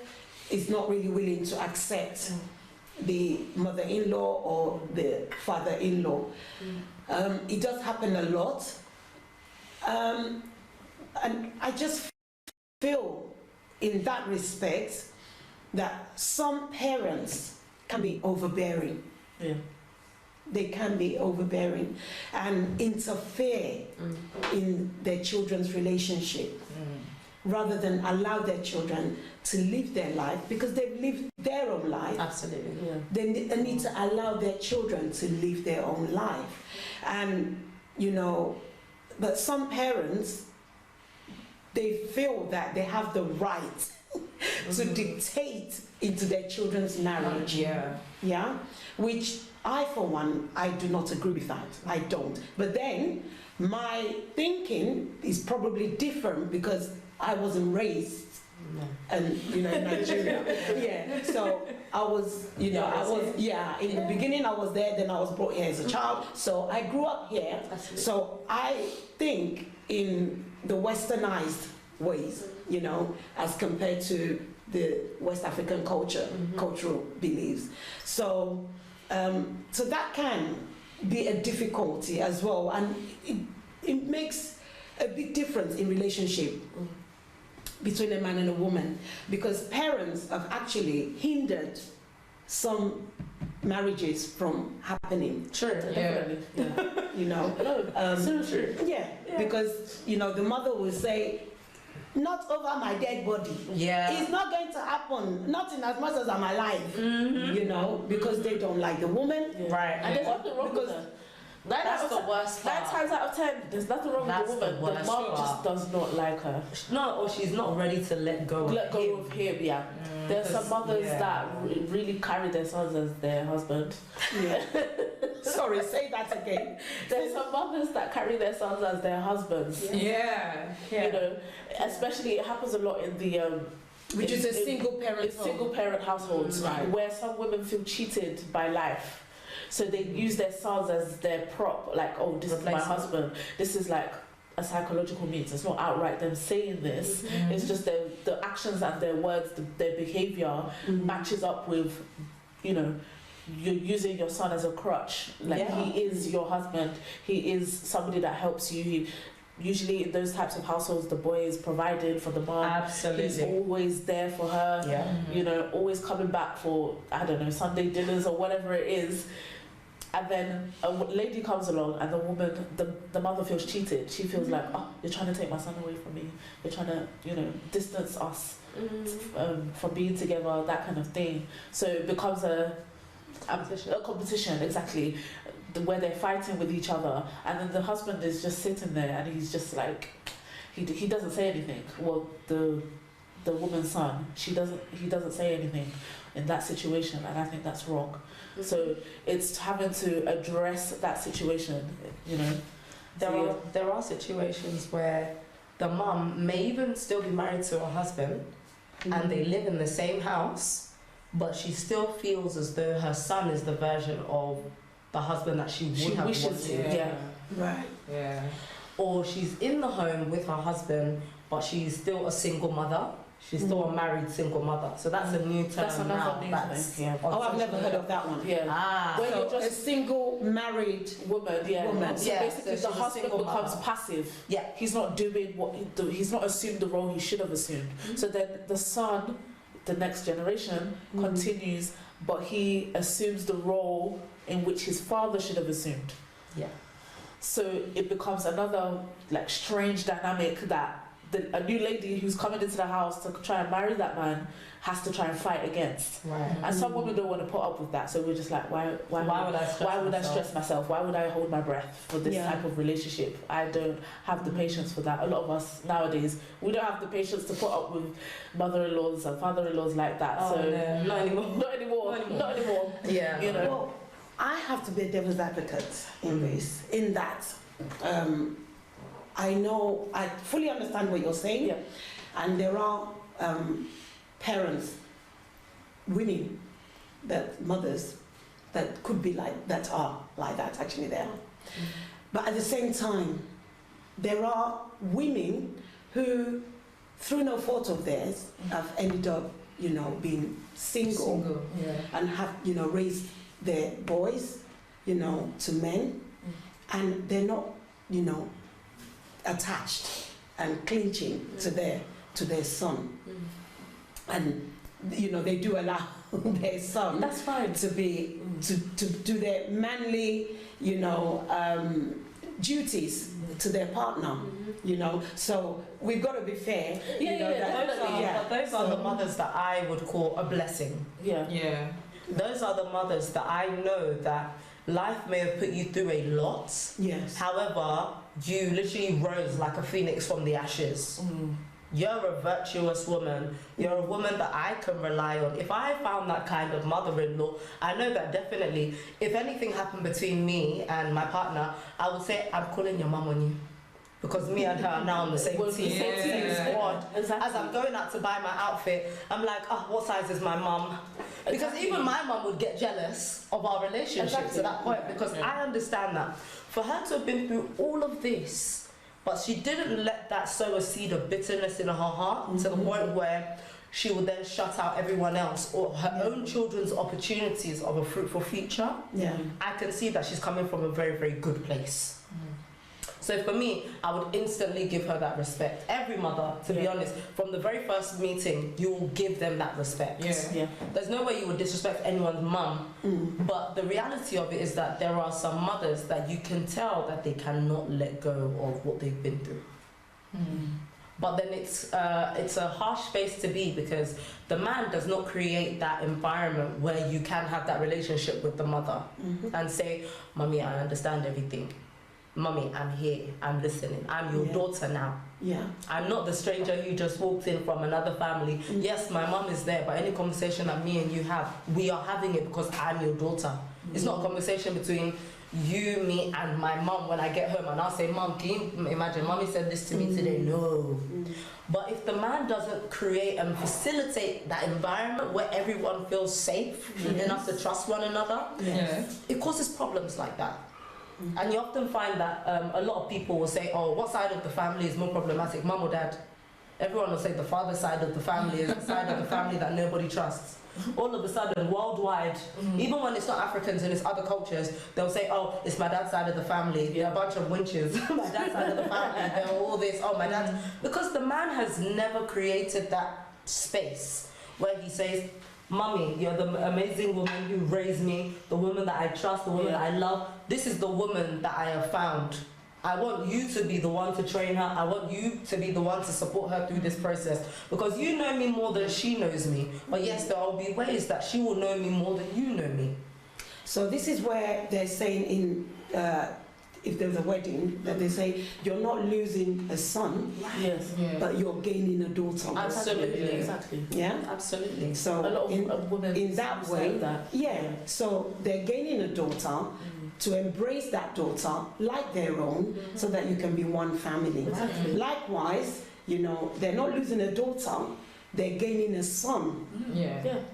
is not really willing to accept the mother-in-law or the father-in-law. It does happen a lot, and I just feel in that respect that some parents can be overbearing. Yeah. They can be overbearing and interfere in their children's relationship rather than allow their children to live their life, because they've lived their own life. Absolutely. Yeah. They need to allow their children to live their own life. And, but some parents, they feel that they have the right to dictate into their children's marriage. Yeah? Which I, for one, I do not agree with that. I don't. But then, my thinking is probably different because I wasn't raised in Nigeria. Yeah. So I was, in the beginning I was there, then I was brought here as a child. So I grew up here. Absolutely. So I think in the westernized ways, as compared to the West African cultural beliefs. So, so that can be a difficulty as well, and it makes a big difference in relationship between a man and a woman, because parents have actually hindered some marriages from happening. Sure, definitely. Yeah. Seriously. Yeah, because the mother will say, not over my dead body. Yeah. It's not going to happen, not in as much as I'm alive. Because they don't like the woman. Yeah. Right. And there's nothing wrong with her. That's the worst part. 9 times out of 10, there's nothing wrong That's with the the woman. The worst mom part. just does not like her. No, or she's not ready to let go. Let go of him, yeah. There's some mothers that really carry their sons as their husband. Yeah. Sorry, say that again. There's some mothers that carry their sons as their husbands. Yeah. Especially it happens a lot in the Which is a single parent home. single parent households, Right. where some women feel cheated by life. So they use their sons as their prop, like, oh, this is my Replacement. husband. This is like a psychological means. It's not outright them saying this. It's just the actions and their words, their behavior matches up with, you're using your son as a crutch. Like, he is your husband. He is somebody that helps you. Usually in those types of households, the boy is provided for the mom. Absolutely. He's always there for her. Yeah. Always coming back for, I don't know, Sunday dinners or whatever it is. And then a lady comes along and the woman, the mother feels cheated. She feels like, oh, you're trying to take my son away from me. You're trying to, distance us from being together, that kind of thing. So it becomes a competition, exactly, where they're fighting with each other. And then the husband is just sitting there and he's just like, he doesn't say anything. Well, the woman's son, he doesn't say anything in that situation, and I think that's wrong. So it's having to address that situation, There are situations where the mum may even still be married to her husband and they live in the same house, but she still feels as though her son is the version of the husband that she would have wanted. Right. Yeah. Or she's in the home with her husband, but she's still a single mother. She's still a married single mother. So that's a new term. That's another new thing. Yeah. Oh, I've never heard of that one. Yeah. When So you're a single married woman, yeah. Woman. So Yeah, basically, so the she's a husband single becomes mother. passive. Yeah. He's not doing what he's not assumed the role he should have assumed. So then the son, the next generation, continues, but he assumes the role in which his father should have assumed. Yeah. So it becomes another like strange dynamic that a new lady who's coming into the house to try and marry that man has to try and fight against. Right. And some women don't want to put up with that, so we're just like, why Why would I stress myself? Why would I hold my breath for this Yeah. type of relationship? I don't have the patience for that. A lot of us nowadays, we don't have the patience to put up with mother-in-laws and father-in-laws like that. Oh, so no, not anymore. not anymore. Not anymore. Yeah. You know. Well, I have to be a devil's advocate in this, in that I fully understand what you're saying, Yeah. and there are parents, women, mothers that could be that are like that, actually they are. But at the same time, there are women who, through no fault of theirs, have ended up, being single. Yeah. And have raised their boys to men, and they're not attached and clinging to their son, and they do allow their son That's fine. to be to do their manly duties to their partner, so we've got to be fair. Those are the mothers that I would call a blessing. Yeah. Those are the mothers that I know that life may have put you through a lot. Yes. However, you literally rose like a phoenix from the ashes. You're a virtuous woman. You're a woman that I can rely on. If I found that kind of mother-in-law, I know that definitely, if anything happened between me and my partner, I would say, I'm calling your mum on you. Because me and her are now on the same team, same squad. Exactly. As I'm going out to buy my outfit, I'm like, what size is my mum? Because even my mum would get jealous of our relationship to that point, because I understand that. For her to have been through all of this, but she didn't let that sow a seed of bitterness in her heart to the point where she would then shut out everyone else or her own children's opportunities of a fruitful future. Yeah. I can see that she's coming from a very, very good place. So for me, I would instantly give her that respect. Every mother, to be honest, from the very first meeting, you will give them that respect. Yeah. There's no way you would disrespect anyone's mum. But the reality of it is that there are some mothers that you can tell that they cannot let go of what they've been through. But then it's a harsh space to be, because the man does not create that environment where you can have that relationship with the mother and say, Mummy, I understand everything. Mummy, I'm here, I'm listening, I'm your daughter now. Yeah. I'm not the stranger who just walked in from another family. Yes, my mum is there, but any conversation that me and you have, we are having it because I'm your daughter. It's not a conversation between you, me, and my mum when I get home and I'll say, Mum, can you imagine, Mummy said this to me today? No. But if the man doesn't create and facilitate that environment where everyone feels safe enough to trust one another, it causes problems like that. And you often find that a lot of people will say, oh, what side of the family is more problematic, mum or dad? Everyone will say the father side of the family is the side of the family that nobody trusts. All of a sudden, worldwide, even when it's not Africans and it's other cultures, they'll say, oh, it's my dad's side of the family. They're a bunch of winches. My dad's side of the family. They're all this, oh, my dad. Because the man has never created that space where he says, Mummy, you're the amazing woman who raised me, the woman that I trust, the woman that I love. This is the woman that I have found. I want you to be the one to train her. I want you to be the one to support her through this process. Because you know me more than she knows me. But yes, there will be ways that she will know me more than you know me. So this is where they're saying if there's a wedding, that they say you're not losing a son, but you're gaining a daughter. Absolutely. Exactly. Yeah? Absolutely. So A lot of women in that way, so they're gaining a daughter to embrace that daughter like their own, so that you can be one family. Exactly. Likewise, they're not losing a daughter, they're gaining a son,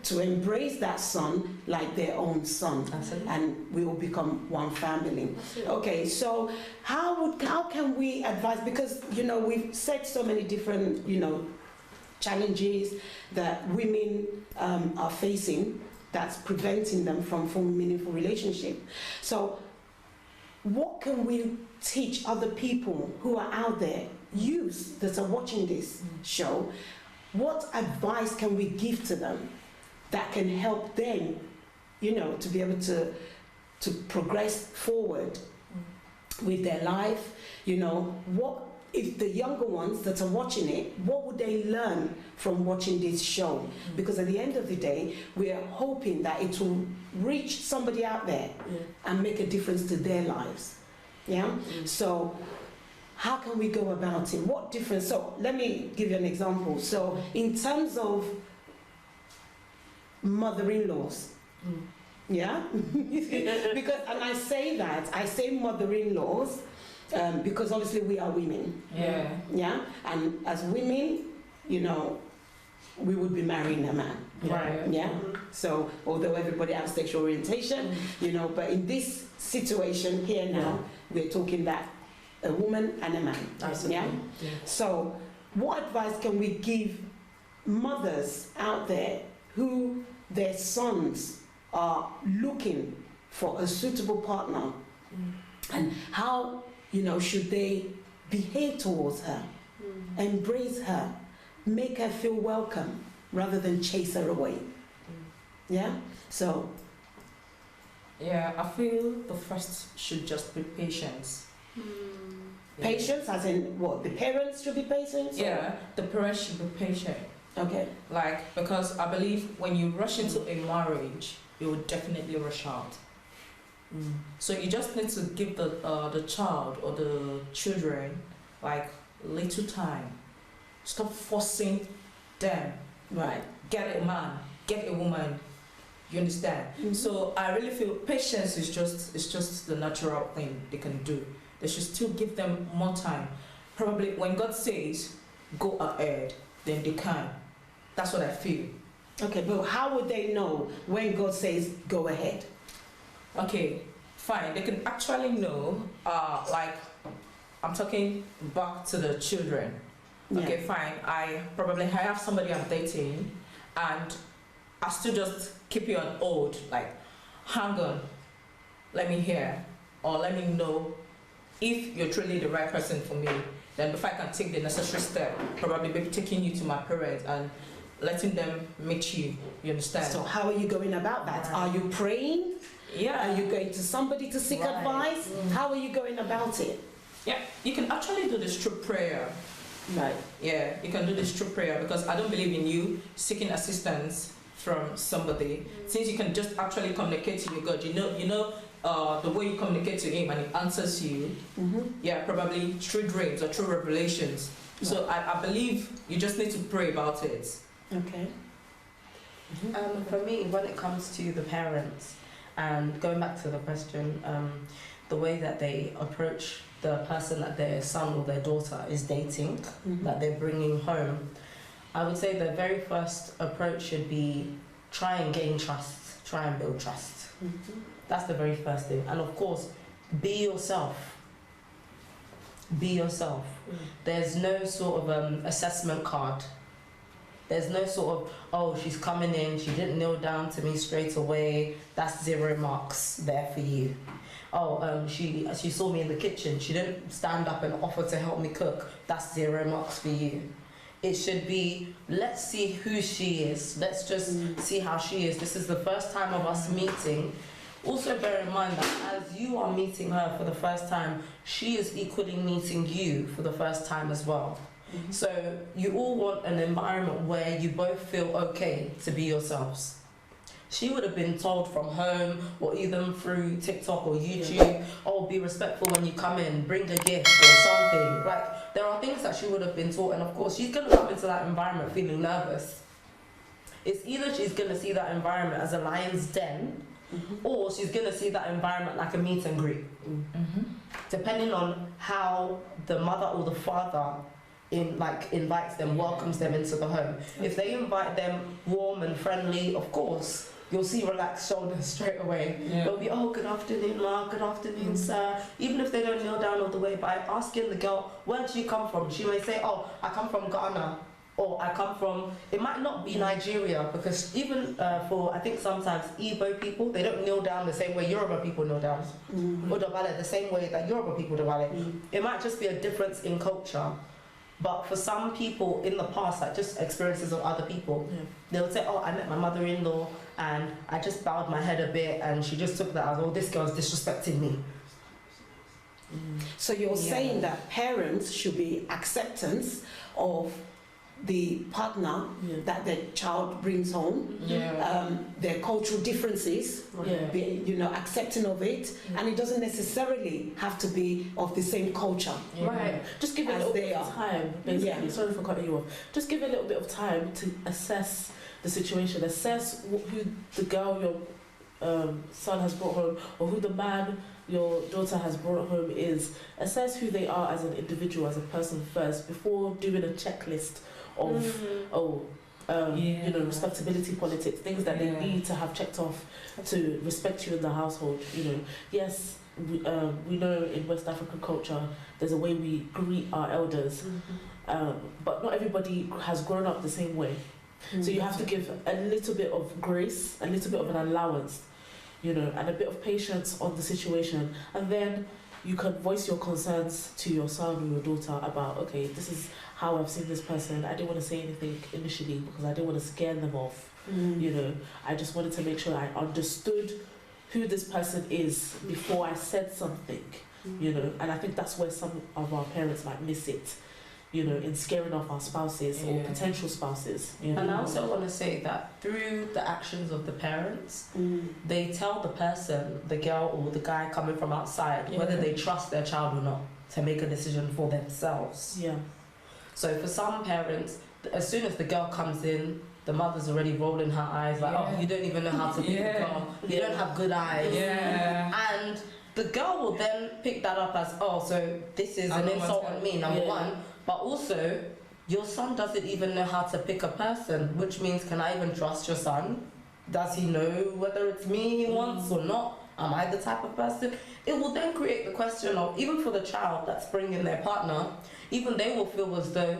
to embrace that son like their own son. Absolutely. And we will become one family. Okay, so how can we advise, because we've said so many different challenges that women are facing that's preventing them from forming meaningful relationship. So what can we teach other people who are out there, youths that are watching this show? What advice can we give to them that can help them, to be able to progress forward with their life? What if the younger ones that are watching it, what would they learn from watching this show? Because at the end of the day, we are hoping that it will reach somebody out there and make a difference to their lives. So how can we go about it? What difference? So let me give you an example. So in terms of mother-in-laws, because, and I say mother-in-laws because obviously we are women. And as women, we would be marrying a man. Right. So although everybody has sexual orientation, but in this situation here now, we're talking that a woman and a man. Absolutely. So what advice can we give mothers out there who their sons are looking for a suitable partner, and how should they behave towards her, embrace her, make her feel welcome rather than chase her away? So I feel the first should just be patience. Patience, as in what? The parents should be patient? The parents should be patient. Okay. Because I believe when you rush into a marriage, you will definitely rush out. So you just need to give the child or the children little time. Stop forcing them. Right. Get a man, get a woman. You understand? So I really feel patience is just the natural thing they can do. They should still give them more time. Probably when God says, go ahead, then they can. That's what I feel. Okay, but how would they know when God says, go ahead? Okay, fine. They can actually know, I'm talking back to the children. Okay, fine. I have somebody I'm dating, and I still just keep you on hold, hang on, let me hear, or let me know if you're truly the right person for me. Then before I can take the necessary step, probably maybe taking you to my parents and letting them meet you. You understand? So how are you going about that? Are you praying? Are you going to somebody to seek advice? How are you going about it? You can actually do this through prayer. Right. You can do this through prayer, because I don't believe in you seeking assistance from somebody, since you can just actually communicate to your God. The way you communicate to Him and He answers you. Probably through dreams or through revelations. So I believe you just need to pray about it. Okay. For me, when it comes to the parents, and going back to the question, the way that they approach the person that their son or their daughter is dating, that they're bringing home, I would say the very first approach should be try and gain trust, try and build trust. That's the very first thing. And of course, be yourself. Be yourself. There's no sort of assessment card. There's no sort of, oh, she's coming in, she didn't kneel down to me straight away, that's 0 marks there for you. Oh, she saw me in the kitchen, she didn't stand up and offer to help me cook, that's 0 marks for you. It should be, let's see who she is, let's just see how she is. This is the first time of us meeting. Also bear in mind that as you are meeting her for the first time, she is equally meeting you for the first time as well. So you all want an environment where you both feel okay to be yourselves. She would have been told from home or even through TikTok or YouTube, oh, be respectful when you come in, bring a gift or something. There are things that she would have been taught, and of course she's going to come into that environment feeling nervous. It's either she's going to see that environment as a lion's den, or she's going to see that environment like a meet and greet. Depending on how the mother or the father invites them, welcomes them into the home. If they invite them warm and friendly, of course, you'll see relaxed shoulders straight away. They'll be, oh, good afternoon, ma, good afternoon, sir. Even if they don't kneel down all the way, by asking the girl, where do you come from? She may say, oh, I come from Ghana. Or I come from, it might not be Nigeria, because even for, I think sometimes Igbo people, they don't kneel down the same way Yoruba people kneel down. Or dobale the same way that Yoruba people dobale. It might just be a difference in culture. But for some people in the past, like just experiences of other people, they'll say, oh, I met my mother-in-law and I just bowed my head a bit and she just took that as, oh, this girl's disrespecting me. So you're saying that parents should be acceptance of the partner that their child brings home, their cultural differences, be, accepting of it, and it doesn't necessarily have to be of the same culture. Right. Just give it a little bit of time, basically. Sorry for cutting you off. Just give it a little bit of time to assess the situation, assess who the girl your son has brought home, or who the man your daughter has brought home is. Assess who they are as an individual, as a person first, before doing a checklist of respectability politics, things that they need to have checked off to respect you in the household. Yes, we know in West African culture there's a way we greet our elders, but not everybody has grown up the same way. So you have to give a little bit of grace, a little bit of an allowance, and a bit of patience on the situation, and then you can voice your concerns to your son or your daughter about, okay, this is how I've seen this person. I didn't want to say anything initially because I didn't want to scare them off. I just wanted to make sure I understood who this person is before I said something. And I think that's where some of our parents might miss it, in scaring off our spouses or potential spouses. And I also want to say that through the actions of the parents, they tell the person, the girl or the guy coming from outside, whether they trust their child or not to make a decision for themselves. So for some parents, as soon as the girl comes in, the mother's already rolling her eyes like, oh, you don't even know how to pick a girl. You don't have good eyes. And the girl will then pick that up as, oh, so this is an insult on me, number one. But also, your son doesn't even know how to pick a person, which means, can I even trust your son? Does he know whether it's me he wants or not? Am I the type of person? It will then create the question of, even for the child that's bringing their partner, even they will feel as though,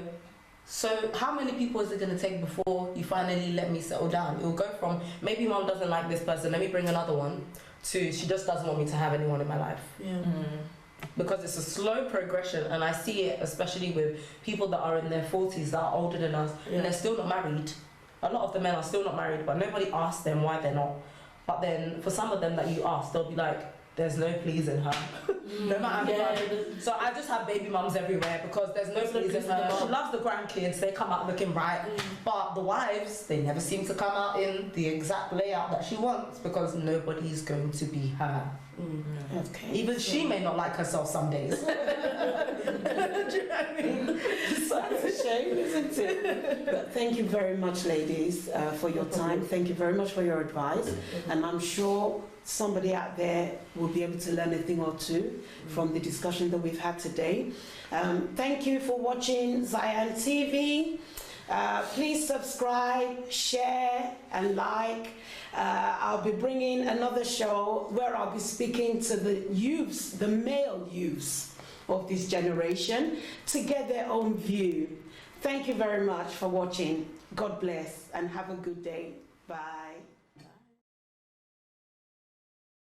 so how many people is it going to take before you finally let me settle down? It will go from, maybe mom doesn't like this person, let me bring another one, to she just doesn't want me to have anyone in my life. Because it's a slow progression, and I see it especially with people that are in their 40s that are older than us, and they're still not married. A lot of the men are still not married, but nobody asks them why they're not. But then for some of them that you ask, they'll be like, there's no pleasing her. No matter how So I just have baby mums everywhere because there's no pleasing her. She loves the grandkids, they come out looking right. But the wives, they never seem to come out in the exact layout that she wants because nobody's going to be her. Okay. Even she may not like herself some days. Do you know what I mean? That's a shame, isn't it? But thank you very much, ladies, for your time. Thank you very much for your advice. And I'm sure somebody out there will be able to learn a thing or two from the discussion that we've had today. Thank you for watching Zion TV. Please subscribe, share and like. I'll be bringing another show where I'll be speaking to the youths, the male youths of this generation, to get their own view. Thank you very much for watching. God bless and have a good day. Bye.